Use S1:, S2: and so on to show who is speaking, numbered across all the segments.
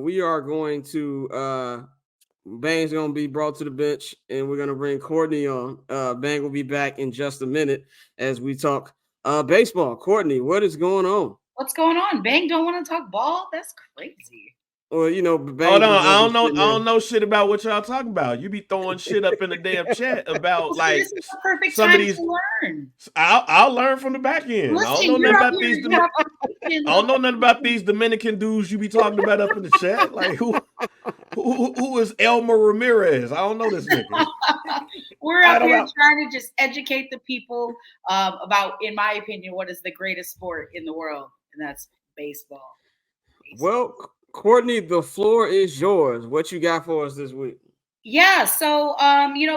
S1: we are going to Bang's going to be brought to the bench, and we're going to bring Courtney on. Bang will be back in just a minute as we talk baseball. Courtney, what is going on?
S2: What's going on? Bang don't want to talk ball? That's crazy.
S1: Well, you know, Bang
S3: hold on. I don't know shit about what y'all talking about. You be throwing shit up in the damn chat about like
S2: this is the perfect
S3: some
S2: time
S3: of these.
S2: To learn.
S3: I'll learn from the back end.
S2: Listen,
S3: I don't know nothing about these. I don't know nothing about these Dominican dudes you be talking about up in the chat. Like who is Elmer Ramirez? I don't know this nigga.
S2: We're up here trying to just educate the people about, in my opinion, what is the greatest sport in the world, and that's baseball.
S1: Well, Courtney, the floor is yours. What you got for us this week?
S2: Yeah, so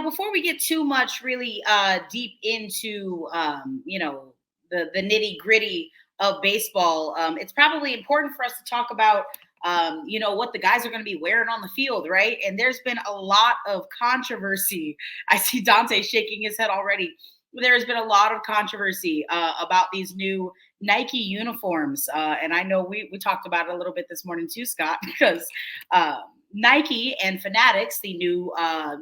S2: before we get too much really deep into the nitty-gritty of baseball, it's probably important for us to talk about what the guys are going to be wearing on the field, right? And there's been a lot of controversy. I see Dante shaking his head already. There's been a lot of controversy about these new Nike uniforms. And I know we talked about it a little bit this morning too, Scott, because Nike and Fanatics, the new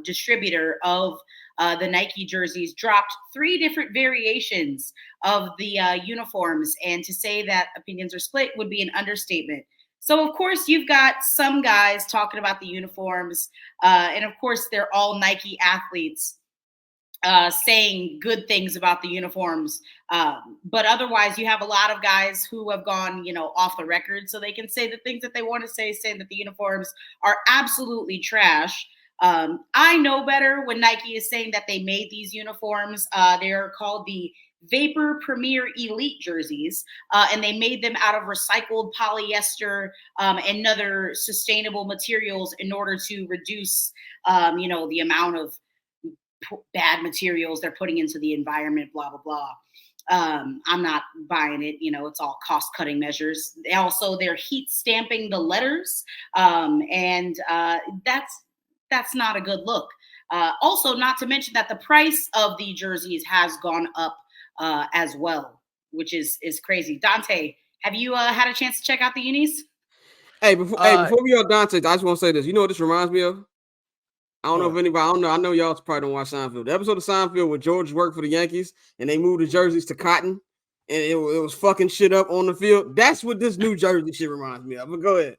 S2: distributor of the Nike jerseys, dropped 3 different variations of the uniforms. And to say that opinions are split would be an understatement. So, of course, you've got some guys talking about the uniforms. And, of course, they're all Nike athletes saying good things about the uniforms. But otherwise, you have a lot of guys who have gone, off the record so they can say the things that they want to say that the uniforms are absolutely trash. I know better when Nike is saying that they made these uniforms. They are called the Vapor Premier Elite jerseys, and they made them out of recycled polyester and other sustainable materials in order to reduce, the amount of bad materials they're putting into the environment, blah, blah, blah. I'm not buying it. It's all cost cutting measures. They're heat stamping the letters. And that's not a good look. Also, not to mention that the price of the jerseys has gone up as well, which is crazy. Dante, have you had a chance to check out the unis?
S1: Hey, before we go, Dante, I just want to say this. You know what this reminds me of? I don't know if anybody, I don't know. I know y'all probably don't watch Seinfeld. The episode of Seinfeld where George worked for the Yankees and they moved the jerseys to cotton and it was fucking shit up on the field. That's what this new jersey shit reminds me of. But go ahead.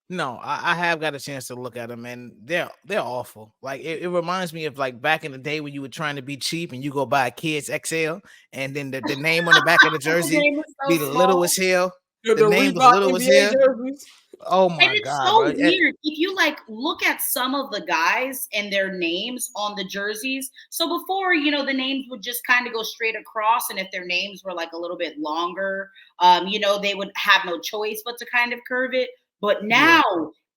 S4: No, I have got a chance to look at them and they're awful. Like it reminds me of like back in the day when you were trying to be cheap and you go buy a Kids XL and then the name on the back of the jersey be little as hell. The name was little as hell. Jerseys. Oh my
S2: and it's
S4: God,
S2: so
S4: bro.
S2: weird. If you look at some of the guys and their names on the jerseys. So before, the names would just kind of go straight across. And if their names were like a little bit longer, they would have no choice but to kind of curve it. But now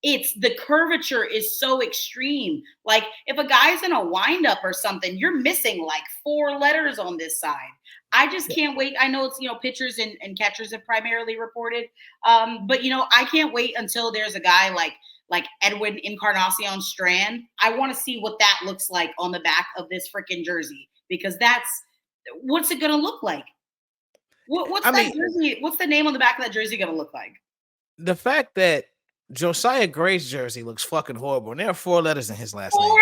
S2: it's the curvature is so extreme. Like if a guy's in a windup or something, you're missing like 4 letters on this side. I just can't wait. I know it's, pitchers and catchers have primarily reported. But, I can't wait until there's a guy like Edwin Encarnacion Strand. I want to see what that looks like on the back of this freaking jersey, because what's it going to look like? What's jersey? What's the name on the back of that jersey going to look like?
S4: The fact that Josiah Gray's jersey looks fucking horrible, and there are 4 letters in his last name.
S2: 4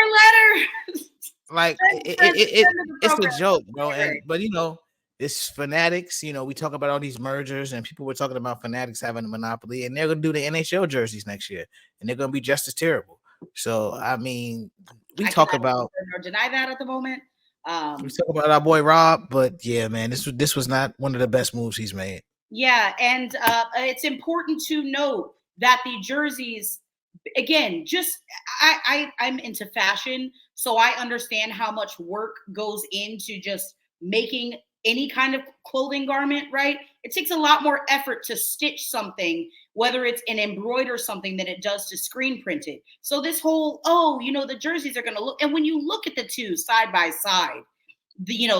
S2: letters.
S4: Like it's a joke, bro. But it's Fanatics. We talk about all these mergers, and people were talking about Fanatics having a monopoly, and they're gonna do the NHL jerseys next year, and they're gonna be just as terrible. So I mean, we talk about
S2: deny that at the moment.
S4: We talk about our boy Rob, but yeah, man, this was not one of the best moves he's made.
S2: Yeah, and it's important to note that the jerseys, again, I'm into fashion, so I understand how much work goes into just making any kind of clothing garment, right? It takes a lot more effort to stitch something, whether it's an embroider something, than it does to screen print it. So this whole, the jerseys are going to look, and when you look at the two side by side,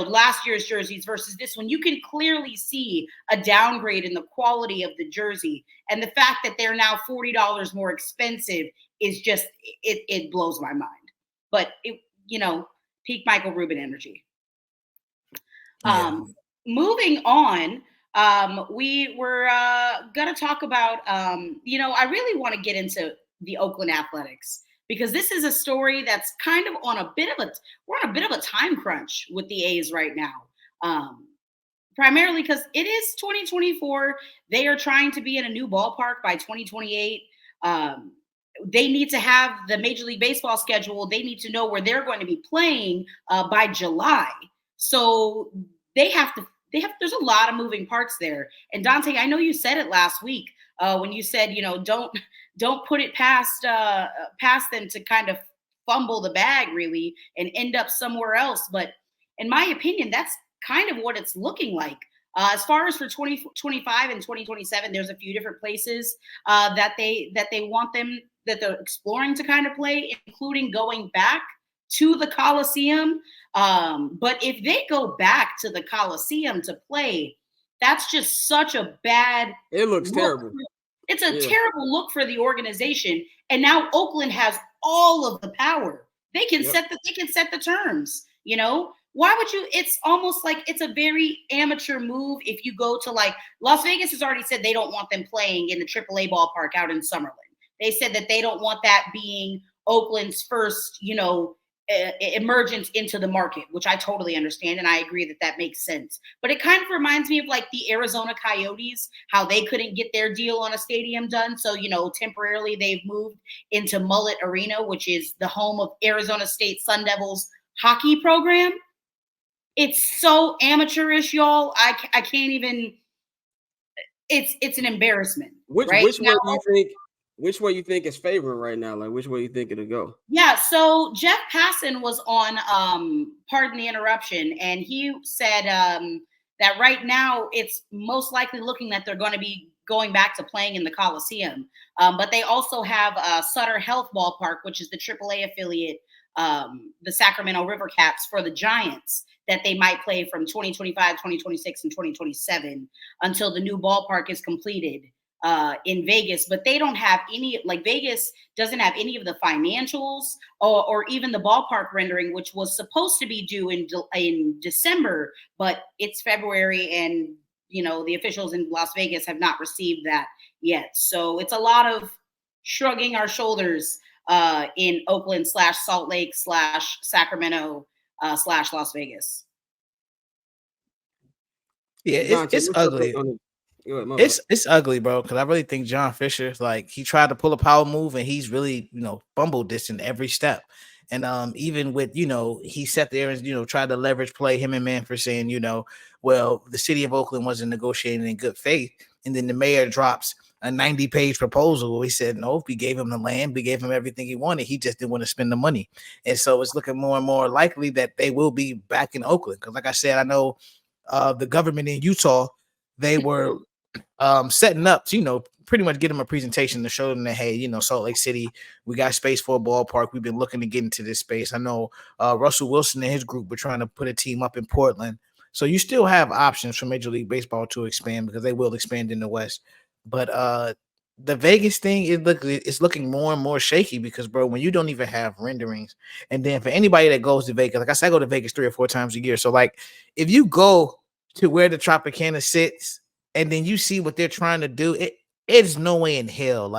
S2: last year's jerseys versus this one, you can clearly see a downgrade in the quality of the jersey. And the fact that they're now $40 more expensive is just, it blows my mind. But, peak Michael Rubin energy. Yeah. Moving on, we were going to talk about, I really want to get into the Oakland Athletics, because this is a story that's kind of we're on a bit of a time crunch with the A's right now. Primarily because it is 2024. They are trying to be in a new ballpark by 2028. They need to have the Major League Baseball schedule. They need to know where they're going to be playing by July. So there's a lot of moving parts there. And Dante, I know you said it last week when you said, don't put it past them to kind of fumble the bag really and end up somewhere else. But in my opinion, that's kind of what it's looking like. As far as for 2025 and 2027, there's a few different places that they want them, that they're exploring to kind of play, including going back to the Coliseum. But if they go back to the Coliseum to play, that's just such a bad.
S1: It looks terrible.
S2: It's a terrible look for the organization. And now Oakland has all of the power. They can set the terms, Why would you? It's almost like it's a very amateur move. If you go to Las Vegas has already said they don't want them playing in the AAA ballpark out in Summerlin. They said that they don't want that being Oakland's first, emergence into the market, which I totally understand. And I agree that makes sense. But it kind of reminds me of the Arizona Coyotes, how they couldn't get their deal on a stadium done. So, temporarily they've moved into Mullet Arena, which is the home of Arizona State Sun Devils hockey program. It's so amateurish, y'all. I can't even. It's an embarrassment. Which
S1: way you think is favoring right now? Which way you think it'll go?
S2: Yeah. So Jeff Passan was on Pardon the Interruption, and he said that right now it's most likely looking that they're going to be going back to playing in the Coliseum. But they also have Sutter Health Ballpark, which is the AAA affiliate, the Sacramento River Cats for the Giants, that they might play from 2025, 2026, and 2027 until the new ballpark is completed in Vegas. But they don't have any, Vegas doesn't have any of the financials or even the ballpark rendering, which was supposed to be due in December, but it's February, and the officials in Las Vegas have not received that yet. So it's a lot of shrugging our shoulders in Oakland / Salt Lake / Sacramento / Las Vegas.
S4: Yeah, it's ugly. It's ugly, bro, because I really think John Fisher, he tried to pull a power move and he's really, fumbled this in every step. And even with, he sat there and, tried to leverage play him and Manfred saying, well, the city of Oakland wasn't negotiating in good faith. And then the mayor drops a 90-page proposal. He said, no, we gave him the land. We gave him everything he wanted. He just didn't want to spend the money. And so it's looking more and more likely that they will be back in Oakland. Because like I said, I know the government in Utah, they were setting up to, pretty much get them a presentation to show them that, hey, Salt Lake City, we got space for a ballpark. We've been looking to get into this space. I know Russell Wilson and his group were trying to put a team up in Portland. So you still have options for Major League Baseball to expand, because they will expand in the West. But the Vegas thing is looking more and more shaky, because, bro, when you don't even have renderings, and then for anybody that goes to Vegas, like I said, I go to Vegas 3 or 4 times a year. So, if you go to where the Tropicana sits and then you see what they're trying to do, it's no way in hell.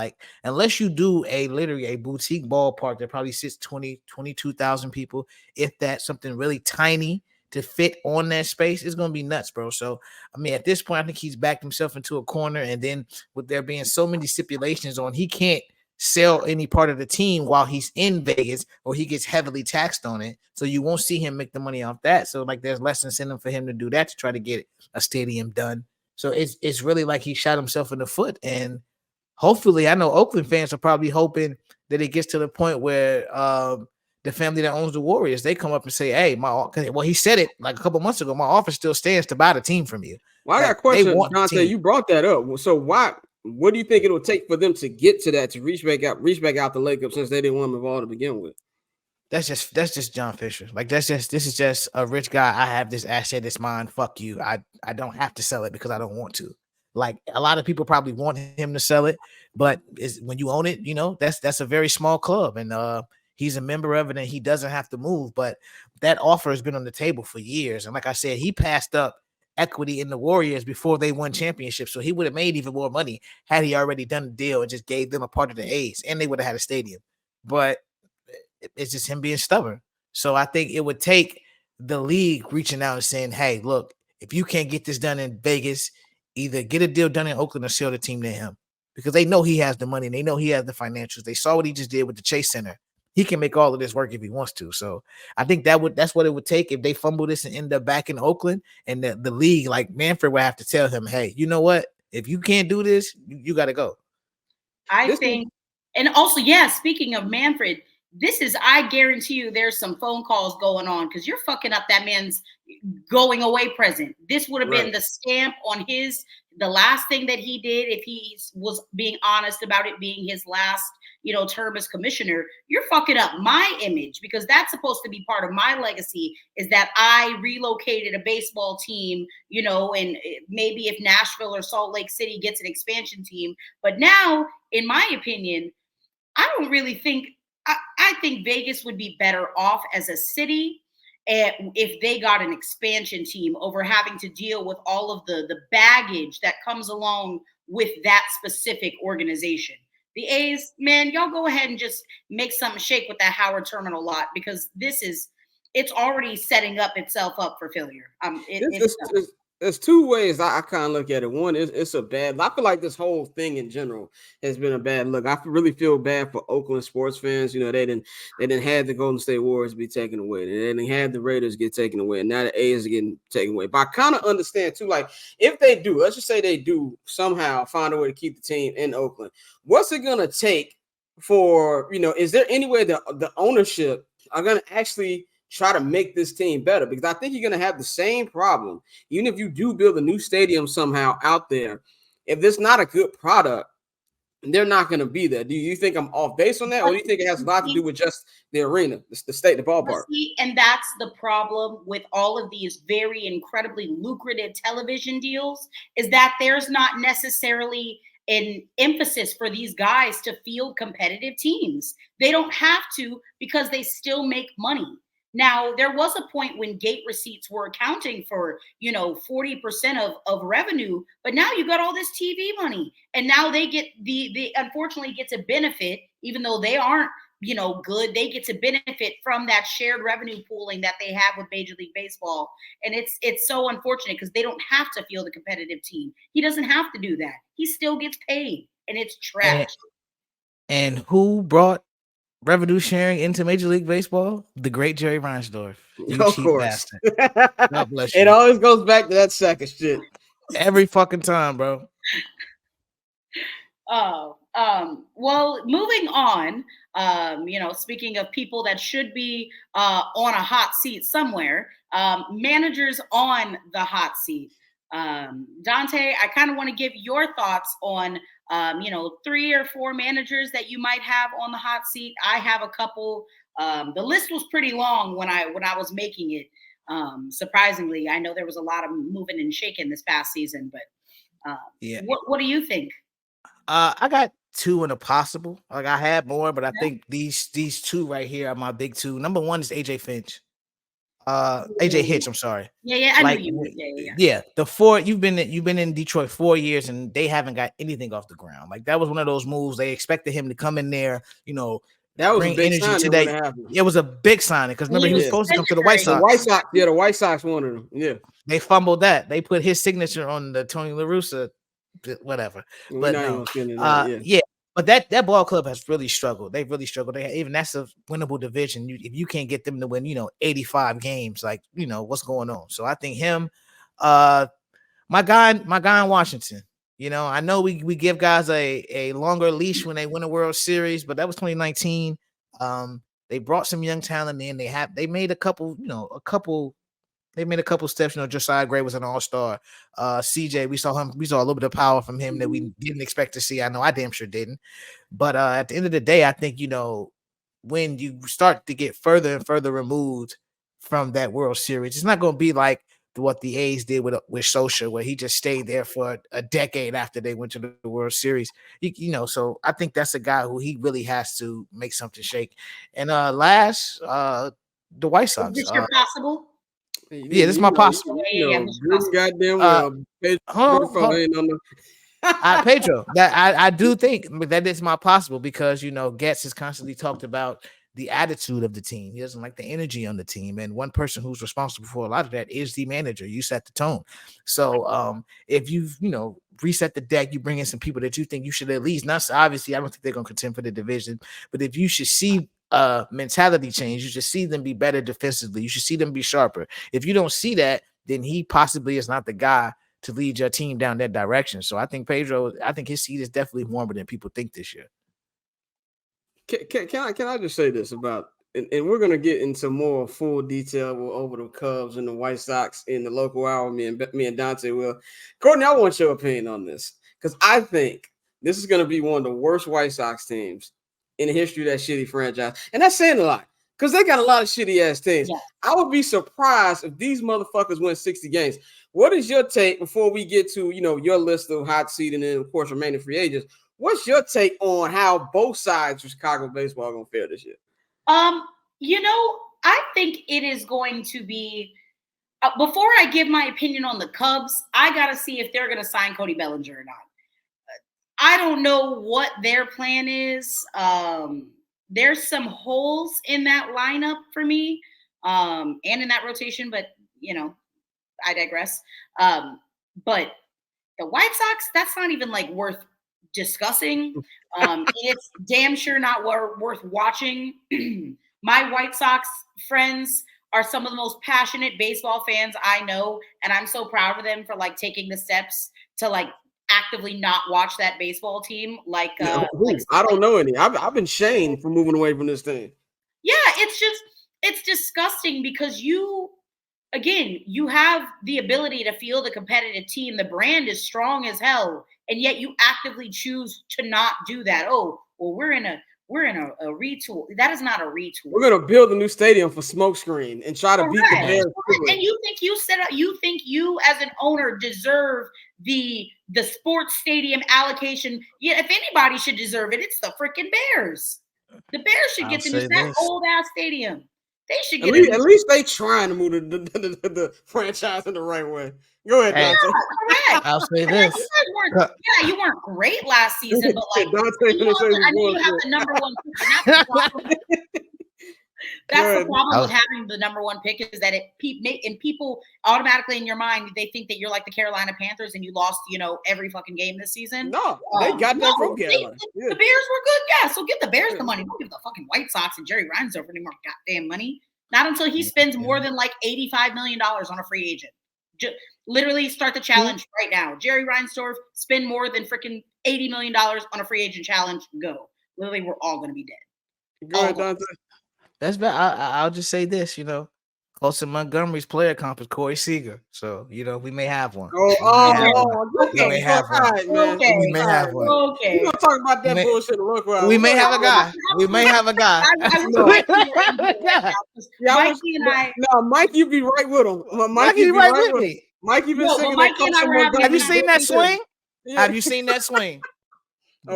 S4: Unless you do literally a boutique ballpark that probably sits 22,000 people, if that's something really tiny to fit on that space, it's going to be nuts, bro. So, at this point, I think he's backed himself into a corner. And then with there being so many stipulations on, he can't sell any part of the team while he's in Vegas, or he gets heavily taxed on it. So you won't see him make the money off that. So there's less incentive for him to do that, to try to get a stadium done. So it's really like he shot himself in the foot. And hopefully, I know Oakland fans are probably hoping that it gets to the point where the family that owns the Warriors, they come up and say, hey, he said it a couple months ago, my offer still stands to buy the team from you.
S1: Well, I got a question, Dante. You brought that up. So what do you think it'll take for them to get to that, to reach back out the Lakers, since they didn't want them involved to begin with?
S4: That's just John Fisher. This is just a rich guy. I have this asset, it's mine. Fuck you. I don't have to sell it because I don't want to. A lot of people probably want him to sell it, but when you own it, that's a very small club, and he's a member of it, and he doesn't have to move. But that offer has been on the table for years, and like I said, he passed up equity in the Warriors before they won championships. So he would have made even more money had he already done the deal and just gave them a part of the A's, and they would have had a stadium. But it's just him being stubborn. So I think it would take the league reaching out and saying, hey, look, if you can't get this done in Vegas, either get a deal done in Oakland or sell the team to him, because they know he has the money. They know he has the financials. They saw what he just did with the Chase Center. He can make all of this work if he wants to. So I think that's what it would take if they fumble this and end up back in Oakland, and the league, like Manfred, would have to tell him, hey, you know what? If you can't do this, you got to go.
S2: I think, and also, yeah, speaking of Manfred, I guarantee you there's some phone calls going on because you're fucking up that man's going away present. This would have been the stamp on the last thing that he did if he was being honest about it being his last, term as commissioner. You're fucking up my image because that's supposed to be part of my legacy, is that I relocated a baseball team, and maybe if Nashville or Salt Lake City gets an expansion team. But now, in my opinion, I don't really think, I think Vegas would be better off as a city if they got an expansion team over having to deal with all of the baggage that comes along with that specific organization. The A's, man, y'all go ahead and just make something shake with that Howard Terminal lot, because it's already setting itself up for failure.
S1: There's two ways I kind of look at it. One is it's a bad. I feel like this whole thing in general has been a bad look. I really feel bad for Oakland sports fans. They didn't have the Golden State Warriors be taken away. They didn't have the Raiders get taken away, and now the A's are getting taken away. But I kind of understand too. Like if they do, let's just say they do somehow find a way to keep the team in Oakland. What's it gonna take for Is there any way that the ownership are gonna actually try to make this team better? Because I think you're going to have the same problem. Even if you do build a new stadium somehow out there, if there's not a good product, they're not going to be there. Do you think I'm off base on that? Or do you think it has a lot to do with just the arena, the state, the ballpark?
S2: And that's the problem with all of these very incredibly lucrative television deals, is that there's not necessarily an emphasis for these guys to field competitive teams. They don't have to, because they still make money. Now, there was a point when gate receipts were accounting for, 40% of revenue, but now you got all this TV money, and now they get the unfortunately gets a benefit, even though they aren't, good. They get to benefit from that shared revenue pooling that they have with Major League Baseball. And it's so unfortunate because they don't have to field a competitive team. He doesn't have to do that. He still gets paid, and it's trash.
S4: And who brought revenue sharing into Major League Baseball? The great Jerry Reinsdorf. You
S1: of
S4: cheap
S1: course.
S4: bastard. God bless you.
S1: It always goes back to that second shit.
S4: Every fucking time, bro.
S2: Well, moving on, speaking of people that should be on a hot seat somewhere, managers on the hot seat. Dante, I kind of want to give your thoughts on 3 or 4 managers that you might have on the hot seat. I have a couple. The list was pretty long when I was making it. Surprisingly, I know there was a lot of moving and shaking this past season, but
S4: yeah.
S2: What do you think?
S4: I got 2 in a possible. Like I had more, but I think these 2 right here are my big 2. Number 1 is AJ Finch. AJ Hitch, I'm sorry.
S2: Yeah, I knew you would.
S4: Yeah. The 4 you've been in Detroit 4 years and they haven't got anything off the ground. Like that was one of those moves. They expected him to come in there,
S1: that was a big sign to that.
S4: It was a big sign because remember he was supposed to come to the White Sox.
S1: The White Sox wanted him. Yeah.
S4: They fumbled that. They put his signature on the Tony La Russa, whatever. But no. Yeah. But that ball club has really struggled. They've really struggled. That's a winnable division. If you can't get them to win, 85 games, like, what's going on? So I think him, my guy in Washington. I know we give guys a longer leash when they win a World Series, but that was 2019. They brought some young talent in. They made a couple steps. Josiah Gray was an all-star. CJ, we saw a little bit of power from him that we didn't expect to see. I know I damn sure didn't. But at the end of the day, I think, when you start to get further and further removed from that World Series, it's not going to be like what the A's did with Socha, where he just stayed there for a decade after they went to the World Series. So I think that's a guy who he really has to make something shake. And last, the White Sox.
S2: Is this your possible?
S4: Yeah, this is my possible.
S1: Goddamn well.
S4: Pedro, that I do think that is my possible because Getz has constantly talked about the attitude of the team. He doesn't like the energy on the team, and one person who's responsible for a lot of that is the manager. You set the tone. So if you've reset the deck, you bring in some people that you think you should at least not. Obviously, I don't think they're going to contend for the division, but if you should see mentality change, you should see them be better defensively. You should see them be sharper. If you don't see that, then he possibly is not the guy to lead your team down that direction. So I think Pedro, his seat is definitely warmer than people think this year.
S1: Can I just say this about, and we're going to get into more full detail over the Cubs and the White Sox in the local hour. Me and Dante will. Courtney, I want your opinion on this because I think this is going to be one of the worst White Sox teams in the history of that shitty franchise. And that's saying a lot because they got a lot of shitty ass teams. Yeah. I would be surprised if these motherfuckers win 60 games. What is your take before we get to, your list of hot seat and then, of course, remaining free agents? What's your take on how both sides of Chicago baseball are going to fare this year?
S2: I think it is going to be before I give my opinion on the Cubs, I got to see if they're going to sign Cody Bellinger or not. I don't know what their plan is. There's some holes in that lineup for me and in that rotation, but, I digress. But the White Sox, that's not even worth discussing. It's damn sure not worth watching. My White Sox friends are some of the most passionate baseball fans I know, and I'm so proud of them for taking the steps to actively not watch that baseball team. I
S1: don't know any. I've been shamed for moving away from this thing.
S2: Yeah, it's disgusting because you have the ability to field a competitive team. The brand is strong as hell, and yet you actively choose to not do that. Oh, well, we're in a retool. That is not a retool.
S1: We're gonna build a new stadium for smokescreen and try to beat the Bears.
S2: And you think you think you as an owner deserve the sports stadium allocation? Yeah, if anybody should deserve it, it's the freaking Bears. The Bears should get that old ass stadium. They should get
S1: at least they trying to move the franchise in the right way. Go ahead, Dante.
S2: Correct.
S4: I'll say this.
S2: You weren't great last season, but I know you have the number one pick. That's the problem with having the number one pick is that people automatically in your mind, they think that you're like the Carolina Panthers and you lost, every fucking game this season.
S1: No, they got that from Carolina.
S2: The Bears were good, yeah. So give the Bears the money. Don't give the fucking White Sox and Jerry Reinsdorf any more goddamn money. Not until he spends more than $85 million on a free agent. Literally start the challenge right now. Jerry Reinsdorf, spend more than freaking $80 million on a free agent challenge. Go. Literally, we're all going to be dead.
S1: Go ahead, Dante.
S4: That's bad. I'll just say this, Colson Montgomery's player comp is Corey Seager. So, we may have one.
S2: Okay.
S4: We may have one.
S2: Okay.
S4: We may have one.
S2: Okay.
S1: We're going to talk about that bullshit.
S4: We may have a guy. We may have a guy.
S1: Mike, you be right with him.
S4: Mikey be right with me.
S1: Mikey been singing
S2: that.
S4: Have you seen that swing? Have you seen that swing?
S2: The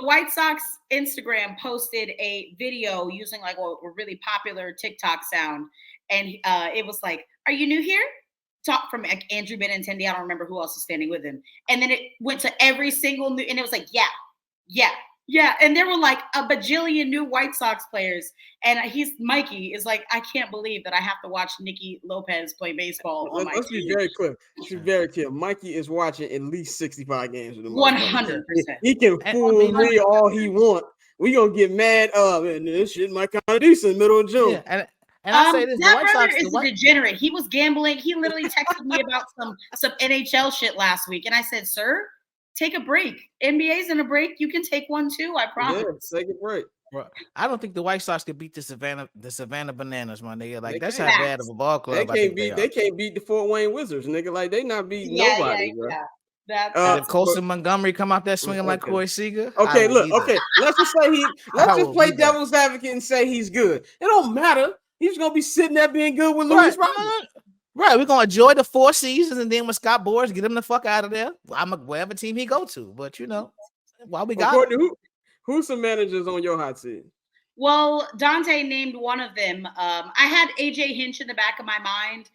S2: White Sox Instagram posted a video using a really popular TikTok sound, and it was like, "Are you new here?" Talk from Andrew Benintendi. I don't remember who else was standing with him, and then it went to every single new, and it was like, yeah, and there were a bajillion new White Sox players, and Mikey is like, I can't believe that I have to watch Nicky Lopez play baseball.
S1: Let's be very clear. Very clear. Mikey is watching at least 65 games with him.
S2: 100%.
S1: He can fool me all he want. We gonna get mad. And this shit might kind of decent middle of June.
S4: Yeah, and I say this:
S2: that brother is a degenerate. He was gambling. He literally texted me about some NHL shit last week, and I said, "Sir, take a break. NBA's in a break. You can take one too. I promise."
S1: Yeah, take a break.
S4: I don't think the White Sox could beat the Savannah Bananas, my nigga. That's how bad of a ball club.
S1: They can't beat the Fort Wayne Wizards, nigga. They not beating nobody, bro.
S4: Did Colson Montgomery come out there swinging like Corey Seager?
S1: Okay, look. Okay, let's just play devil's advocate and say he's good. It don't matter. He's gonna be sitting there being good with Louis Robinson.
S4: Right, we're gonna enjoy the 4 seasons, and then when Scott Boras get him the fuck out of there, wherever team he go to. But while we got
S1: Courtney, who's some managers on your hot seat?
S2: Well, Dante named one of them. I had AJ Hinch in the back of my mind,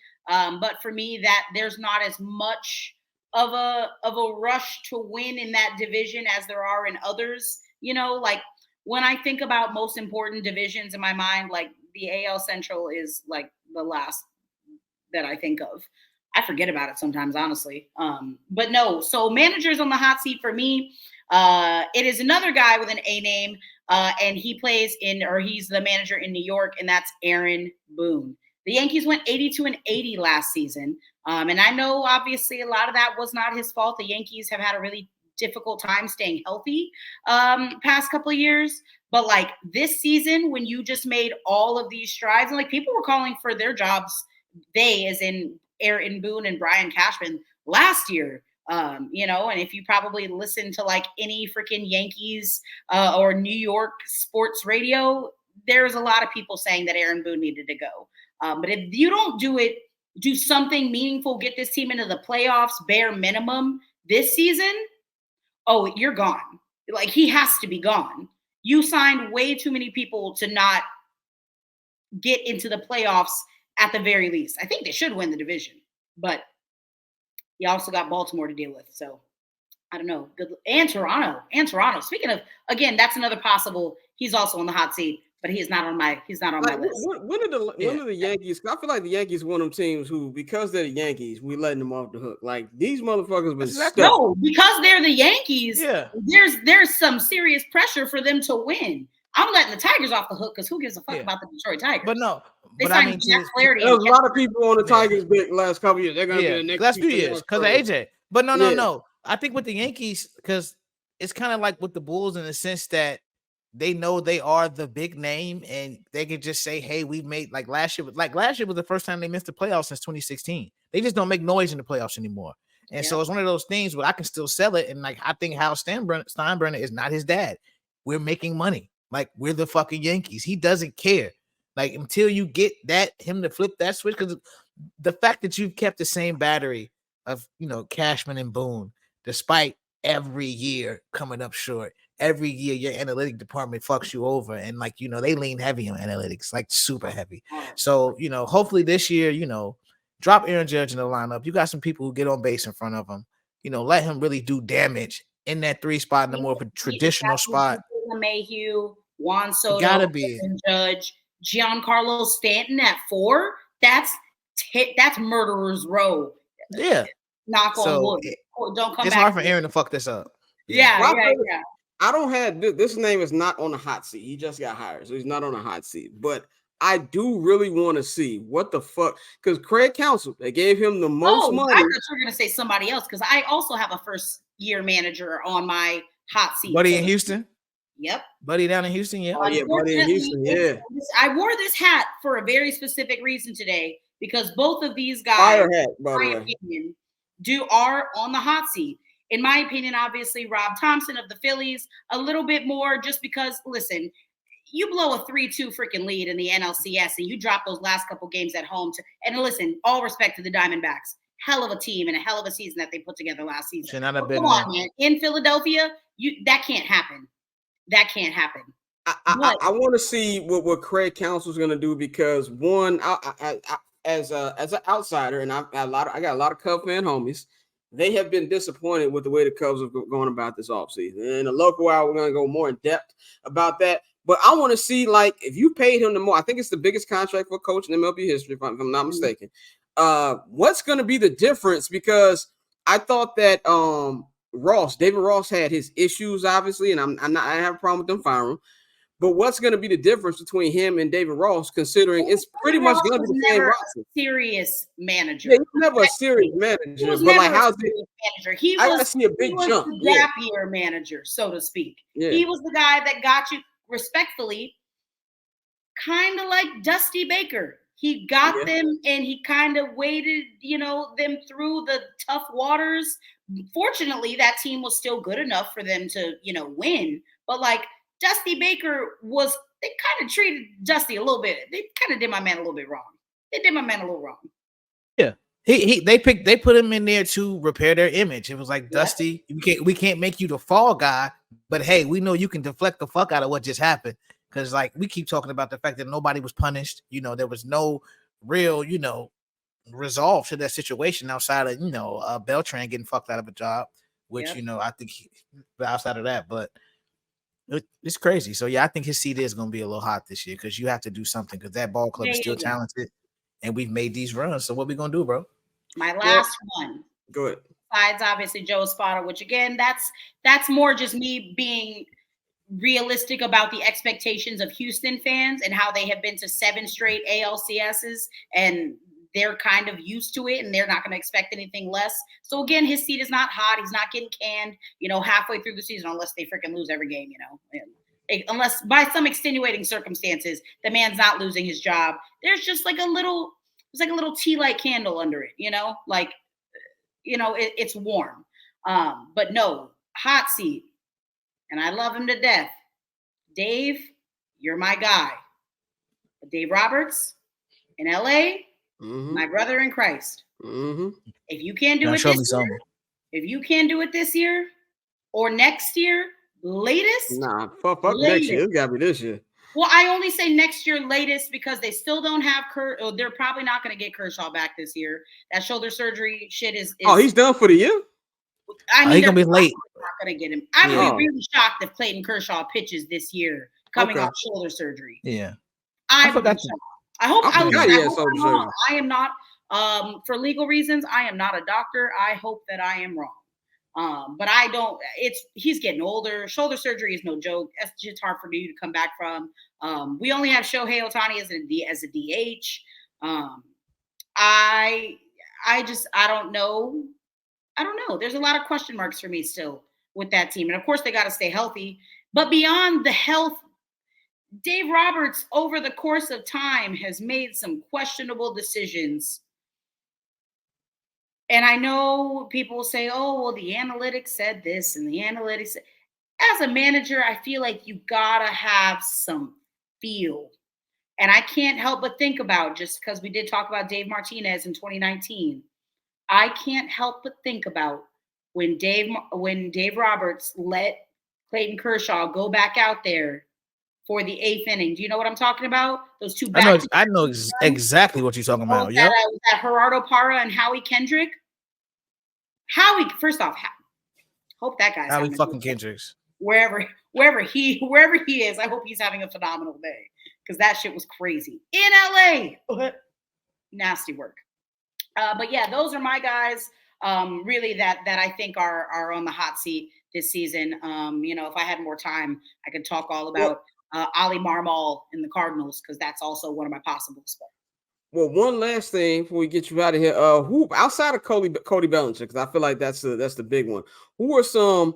S2: but for me, that there's not as much of a rush to win in that division as there are in others. You know, like when I think about most important divisions in my mind, like the AL Central is like the last that I think of. I forget about it sometimes, honestly. But no, so managers on the hot seat for me, it is another guy with an A name, and he's the manager in New York, and that's Aaron Boone. The Yankees went 82-80 last season. And I know obviously a lot of that was not his fault. The Yankees have had a really difficult time staying healthy past couple of years. But like this season, when you just made all of these strides, and like people were calling for their jobs, they as in Aaron Boone and Brian Cashman last year, and if you probably listen to like any freaking Yankees or New York sports radio, there's a lot of people saying that Aaron Boone needed to go. But if you don't do something meaningful, get this team into the playoffs, bare minimum this season, oh, you're gone. Like he has to be gone. You signed way too many people to not get into the playoffs at the very least. I think they should win the division, but you also got Baltimore to deal with. So I don't know. Good. And Toronto. Speaking of, again, that's another possible. He's also on the hot seat, but he's not on my list.
S1: One of the Yankees, I feel like the Yankees one of them teams who, because they're the Yankees, we letting them off the hook. Like these motherfuckers been stuck.
S2: No, because they're the Yankees. Yeah. There's some serious pressure for them to win. I'm letting the Tigers off the hook because who gives a fuck about the Detroit Tigers?
S4: But no,
S2: they signed Jack Flaherty.
S1: There's a lot of people on the Tigers big last couple of years. They're gonna be the next
S4: last few years because of AJ. But no. I think with the Yankees, because it's kind of like with the Bulls in the sense that they know they are the big name and they can just say, hey, we've made last year was the first time they missed the playoffs since 2016. They just don't make noise in the playoffs anymore. And so it's one of those things where I can still sell it. And like I think Hal Steinbrenner is not his dad. We're making money. Like we're the fucking Yankees. He doesn't care. Like until you get him to flip that switch, because the fact that you've kept the same battery of Cashman and Boone, despite every year coming up short, every year your analytic department fucks you over, and they lean heavy on analytics, like super heavy. So hopefully this year, drop Aaron Judge in the lineup. You got some people who get on base in front of him. Let him really do damage in that 3 spot, in the more of a traditional spot.
S2: Mayhew, Juan Soto,
S4: gotta be
S2: Judge, Giancarlo Stanton at 4. That's murderer's row.
S4: Yeah.
S2: Knock on wood. Don't come
S4: it's
S2: back.
S4: Hard for Aaron to fuck this up.
S2: Yeah.
S1: I don't have this name is not on the hot seat. He just got hired, so he's not on the hot seat. But I do really want to see what the fuck, because Craig Counsell, they gave him the most money.
S2: I thought you were gonna say somebody else, because I also have a first-year manager on my hot seat.
S4: Buddy in Houston.
S2: Yep.
S4: Buddy down in Houston, yeah.
S1: Oh, yeah, Buddy in Houston, yeah.
S2: I wore this hat for a very specific reason today, because both of these guys,
S1: in my
S2: opinion, are on the hot seat. In my opinion, obviously, Rob Thompson of the Phillies, a little bit more, just because, listen, you blow a 3-2 freaking lead in the NLCS and you drop those last couple games at home. And listen, all respect to the Diamondbacks. Hell of a team and a hell of a season that they put together last season.
S4: Come
S2: on, man. In Philadelphia, that can't happen. That can't happen.
S1: I want to see what Craig Counsell is going to do, because one, as an outsider, and I got a lot of Cub fan homies, they have been disappointed with the way the Cubs are going about this offseason. In the local hour, we're going to go more in depth about that. But I want to see, if you paid him the more, I think it's the biggest contract for a coach in MLB history, if I'm not mistaken. What's going to be the difference? Because I thought that David Ross had his issues, obviously, and I have a problem with them firing him. But what's going to be the difference between him and David Ross, considering it's pretty much going to be the same roster?
S2: Serious manager.
S1: Yeah, he was never a serious manager. But how's it?
S2: He was
S1: a big jump.
S2: The gap year manager, so to speak. Yeah. He was the guy that got you, respectfully, kind of like Dusty Baker. He got them, and he kind of waded, them through the tough waters. Fortunately, that team was still good enough for them to, win. But Dusty Baker they kind of treated Dusty a little bit. They kind of did my man a little bit wrong. They did my man a little wrong.
S4: Yeah. They put him in there to repair their image. It was like, Dusty, we can't make you the fall guy, but hey, we know you can deflect the fuck out of what just happened. because like we keep talking about the fact that nobody was punished. You know, there was no real, you know, resolve to that situation outside of Beltran getting fucked out of a job, which you know I think outside of that, but it's crazy. So yeah, I think his seat is going to be a little hot this year because you have to do something because that ball club is still talented, and we've made these runs. So what we gonna do, bro?
S2: My last one.
S1: Go ahead. Besides
S2: obviously Joe Espada, which again, that's more just me being realistic about the expectations of Houston fans and how they have been to 7 straight ALCSs and they're kind of used to it and they're not going to expect anything less. So again, his seat is not hot. He's not getting canned, you know, halfway through the season, unless they freaking lose every game, you know, unless by some extenuating circumstances, the man's not losing his job. There's just like there's like a little tea light candle under it, you know, like, you know, it's warm. But no, hot seat. And I love him to death. Dave, you're my guy. But Dave Roberts in LA, my brother in Christ. If you can't do it this year, if you can't do it this year or next year, latest.
S1: Nah, fuck next year. It's gotta be this year.
S2: Well, I only say next year latest because they still don't have they're probably not going to get Kershaw back this year. That shoulder surgery shit is
S1: oh, he's done for the year.
S2: I mean,
S4: he's gonna be late.
S2: Not going to get him. I would be really shocked if Clayton Kershaw pitches this year, coming off shoulder surgery.
S4: Yeah,
S2: I forgot. I hope I am not. For legal reasons, I am not a doctor. I hope that I am wrong. But I don't. He's getting older. Shoulder surgery is no joke. That's just hard for you to come back from. We only have Shohei Ohtani as a DH. I don't know. I don't know. There's a lot of question marks for me still with that team, and of course they got to stay healthy. But beyond the health, Dave Roberts over the course of time has made some questionable decisions. And I know people say, oh, well, the analytics said this and the analytics said. As a manager, I feel like you gotta have some feel. And I can't help but think about, just because we did talk about Dave Martinez in 2019, I can't help but think about when Dave Roberts let Clayton Kershaw go back out there for the 8th inning. Do you know what I'm talking about? Those two.
S4: I know exactly what you're talking about.
S2: Yeah, that Gerardo Parra and Howie Kendrick. First off, hope that guy's
S4: Howie fucking Kendricks.
S2: Wherever he is, I hope he's having a phenomenal day because that shit was crazy in LA. Nasty work. But yeah, those are my guys. Really, that I think are on the hot seat this season. You know, if I had more time, I could talk all about Ali Marmol in the Cardinals because that's also one of my possibles.
S1: Well, one last thing before we get you out of here. Who outside of Cody Bellinger, because I feel like that's the big one. Who are some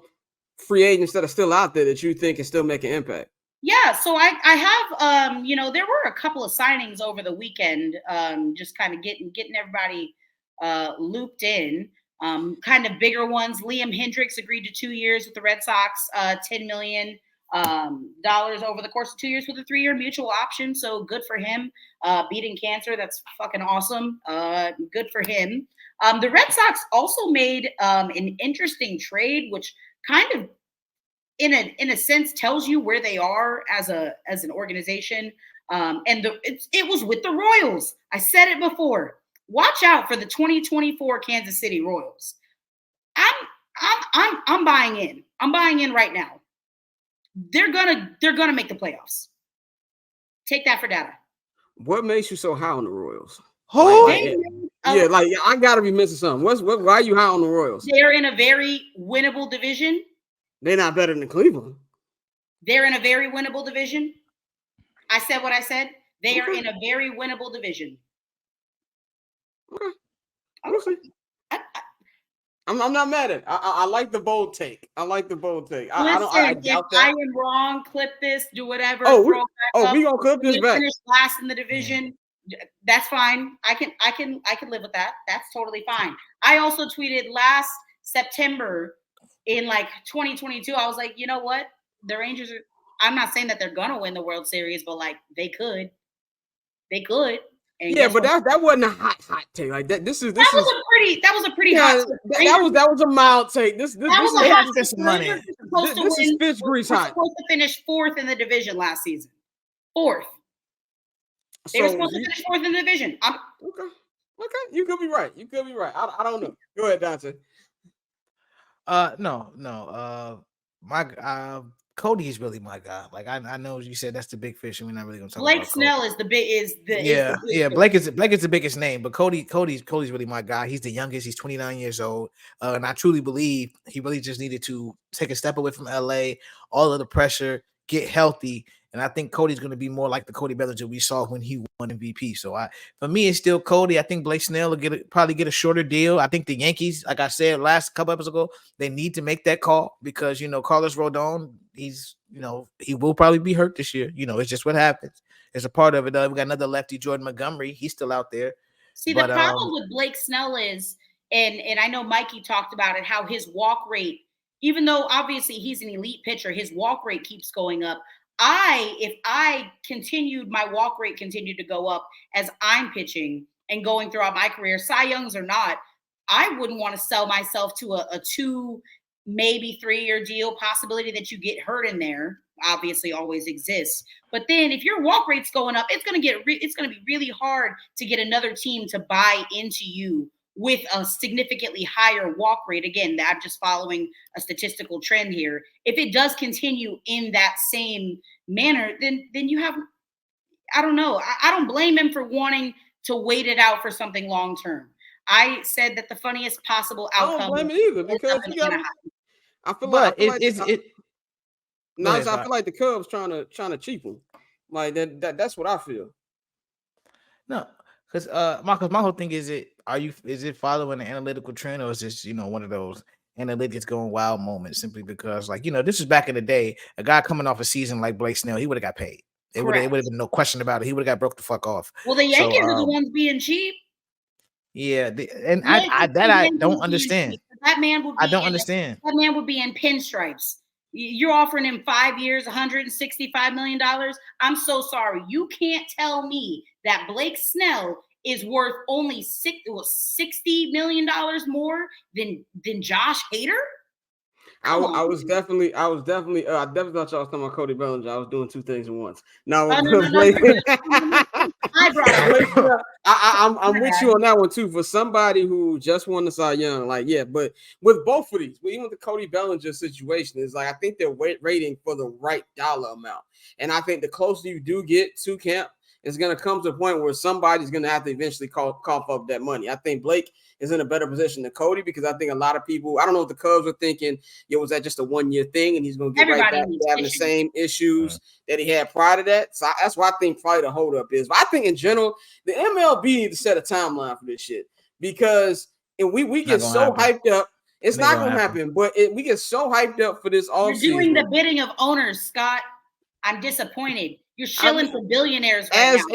S1: free agents that are still out there that you think can still make an impact?
S2: Yeah, so I have you know, there were a couple of signings over the weekend, just kind of getting everybody looped in. Kind of bigger ones. Liam Hendricks agreed to 2 years with the Red Sox, $10 million over the course of 2 years with a 3-year mutual option. So good for him. Beating cancer, that's fucking awesome. Good for him. The Red Sox also made an interesting trade, which kind of in a sense tells you where they are as an organization. And it was with the Royals. I said it before. Watch out for the 2024 Kansas City Royals. I'm buying in. I'm buying in right now. They're gonna make the playoffs. Take that for data.
S1: What makes you so high on the Royals?
S2: Like,
S1: I gotta be missing something. Why are you high on the Royals?
S2: They're in a very winnable division.
S1: They're not better than Cleveland.
S2: They're in a very winnable division. I said what I said. They are in a very winnable division.
S1: Okay. I'm not mad at it. I like the bold take.
S2: Listen, if I am wrong, clip this, do whatever.
S1: We gonna clip this back.
S2: Finish last in the division. That's fine. I can live with that. That's totally fine. I also tweeted last September in like 2022. I was like, you know what? The Rangers are. I'm not saying that they're gonna win the World Series, but like they could. And
S1: yeah, but that wasn't a hot take. Like that. That was
S2: a pretty hot take.
S1: That was a mild take. This
S2: was a hot take.
S1: This is Fitch Grease hot.
S2: Supposed to finish 4th in the division last season. 4th. They were
S1: So
S2: supposed to finish 4th in the division.
S1: Okay. You could be right. I don't know. Go ahead, Dante.
S4: No. My Cody is really my guy. Like I know you said that's the big fish, and we're not really gonna talk
S2: Blake
S4: about
S2: Snell
S4: Cody.
S2: is the big.
S4: Yeah. Blake is the biggest name, but Cody's really my guy. He's the youngest. He's 29 years old, and I truly believe he really just needed to take a step away from LA, all of the pressure, get healthy. And I think Cody's going to be more like the Cody Bellinger we saw when he won MVP. So for me, it's still Cody. I think Blake Snell will probably get a shorter deal. I think the Yankees, like I said last couple episodes ago, they need to make that call because, Carlos Rodon, he will probably be hurt this year. It's just what happens. It's a part of it. We got another lefty, Jordan Montgomery. He's still out there.
S2: See, the problem with Blake Snell is, and I know Mikey talked about it, how his walk rate, even though obviously he's an elite pitcher, his walk rate keeps going up. If I continued, my walk rate continued to go up as I'm pitching and going throughout my career, Cy Youngs or not, I wouldn't want to sell myself to a 2, maybe 3-year deal. Possibility that you get hurt in there obviously always exists. But then if your walk rate's going up, it's going to be really hard to get another team to buy into you with a significantly higher walk rate. Again, I'm just following a statistical trend here. If it does continue in that same manner, then you have, I don't know. I don't blame him for wanting to wait it out for something long-term. I said that the funniest possible outcome.
S1: I don't blame it either because I feel like the Cubs trying to cheapen. Like that's what I feel.
S4: No, because my whole thing is it following an analytical trend, or is this one of those analytics going wild moments simply because this is back in the day, a guy coming off a season like Blake Snell, he would have got paid. It would have been no question about it. He would have got broke the fuck off.
S2: Well, the Yankees are the ones being cheap.
S4: Yeah, I don't understand.
S2: That man would.
S4: I don't understand.
S2: That man would be in pinstripes. You're offering him 5 years, $165 million. I'm so sorry. You can't tell me that Blake Snell is worth only $60 million more than Josh Hader.
S1: I definitely thought y'all was talking about Cody Bellinger. I was doing two things at once. No. I'm with you on that one too. For somebody who just won the Cy Young, but with both of these, even with the Cody Bellinger situation, is I think they're rating for the right dollar amount, and I think the closer you do get to camp, it's going to come to a point where somebody's going to have to eventually cough up that money. I think Blake is in a better position than Cody because I think a lot of people, I don't know what the Cubs are thinking, was that just a 1-year thing and he's going to get right back to having the same issues that he had prior to that. So that's what I think probably the holdup is. But I think in general, the MLB needs to set a timeline for this shit because we get so hyped up. It's not going to happen, but we get so hyped up for this offseason.
S2: You're doing the bidding of owners, Scott. I'm disappointed. You're shilling for billionaires right now.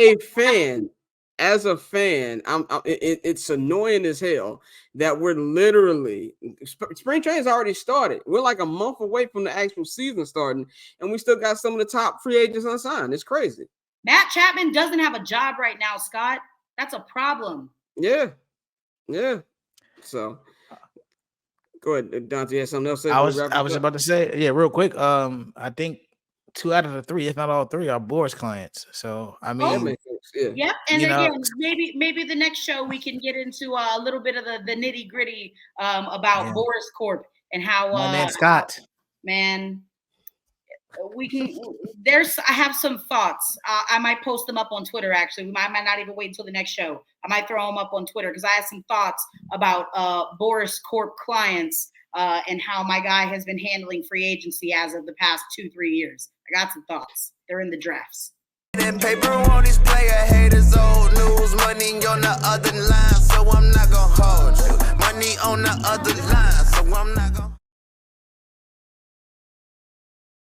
S1: As a fan, it's annoying as hell that we're literally spring training's already started. We're like a month away from the actual season starting, and we still got some of the top free agents unsigned. It's crazy.
S2: Matt Chapman doesn't have a job right now, Scott. That's a problem.
S1: Yeah. So go ahead, Dante. You had something else?
S4: I was about to say, real quick. I think 2 out of the 3, if not all 3, are Boris clients. So I mean,
S2: Yep. And again, maybe the next show we can get into a little bit of the nitty gritty about Boris Corp and how
S4: my man Scott.
S2: Man, we can. I have some thoughts. I might post them up on Twitter. Actually, I might not even wait until the next show. I might throw them up on Twitter because I have some thoughts about Boris Corp clients and how my guy has been handling free agency as of the past 2-3 years. I got some thoughts. They're in the drafts.
S5: That paper on this player haters old news, money on the other line, so I'm not gonna hold you. Money on the other line, so I'm